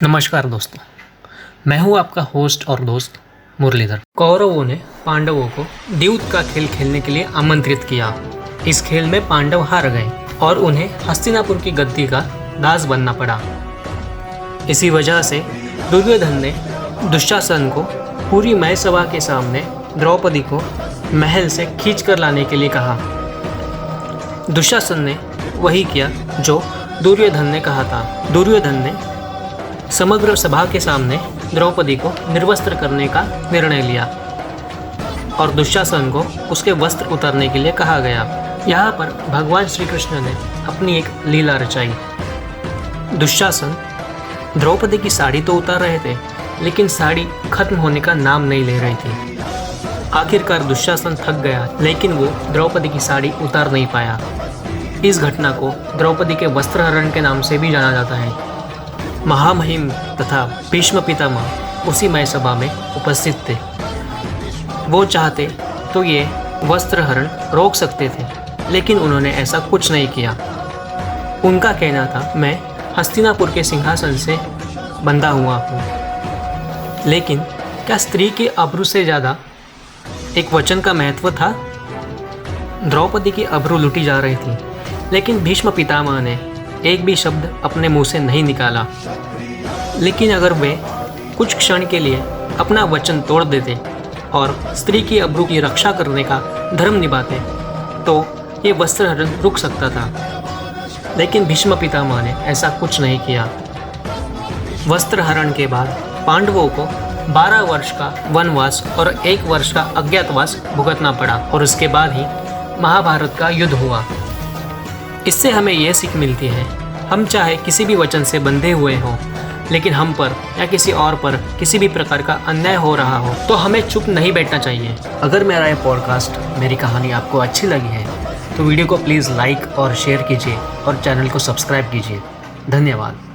नमस्कार दोस्तों, मैं हूं आपका होस्ट और दोस्त मुरलीधर। कौरवों ने पांडवों को द्यूत का खेल खेलने के लिए आमंत्रित किया। इस खेल में पांडव हार गए और उन्हें हस्तिनापुर की गद्दी का दास बनना पड़ा। इसी वजह से दुर्योधन ने दुशासन को पूरी महसभा के सामने द्रौपदी को महल से खींच कर लाने के लिए कहा। दुशासन ने वही किया जो दुर्योधन ने कहा था। दुर्योधन ने समग्र सभा के सामने द्रौपदी को निर्वस्त्र करने का निर्णय लिया और दुशासन को उसके वस्त्र उतारने के लिए कहा गया। यहाँ पर भगवान श्री कृष्ण ने अपनी एक लीला रचाई। दुशासन द्रौपदी की साड़ी तो उतार रहे थे, लेकिन साड़ी खत्म होने का नाम नहीं ले रही थी। आखिरकार दुशासन थक गया, लेकिन वो द्रौपदी की साड़ी उतार नहीं पाया। इस घटना को द्रौपदी के वस्त्रहरण के नाम से भी जाना जाता है। महामहिम तथा भीष्म पितामह उसी महसभा में उपस्थित थे। वो चाहते तो ये वस्त्रहरण रोक सकते थे, लेकिन उन्होंने ऐसा कुछ नहीं किया। उनका कहना था, मैं हस्तिनापुर के सिंहासन से बंधा हुआ हूँ। लेकिन क्या स्त्री के अब्रू से ज़्यादा एक वचन का महत्व था? द्रौपदी की अब्रू लुटी जा रही थी, लेकिन भीष्म पितामह ने एक भी शब्द अपने मुंह से नहीं निकाला। लेकिन अगर वे कुछ क्षण के लिए अपना वचन तोड़ देते और स्त्री की अब्रू की रक्षा करने का धर्म निभाते, तो ये वस्त्रहरण रुक सकता था। लेकिन भीष्म पितामह ने ऐसा कुछ नहीं किया। वस्त्रहरण के बाद पांडवों को 12 वर्ष का वनवास और 1 वर्ष का अज्ञातवास भुगतना पड़ा और उसके बाद ही महाभारत का युद्ध हुआ। इससे हमें यह सीख मिलती है, हम चाहे किसी भी वचन से बंधे हुए हों, लेकिन हम पर या किसी और पर किसी भी प्रकार का अन्याय हो रहा हो तो हमें चुप नहीं बैठना चाहिए। अगर मेरा ये पॉडकास्ट, मेरी कहानी आपको अच्छी लगी है तो वीडियो को प्लीज़ लाइक और शेयर कीजिए और चैनल को सब्सक्राइब कीजिए। धन्यवाद।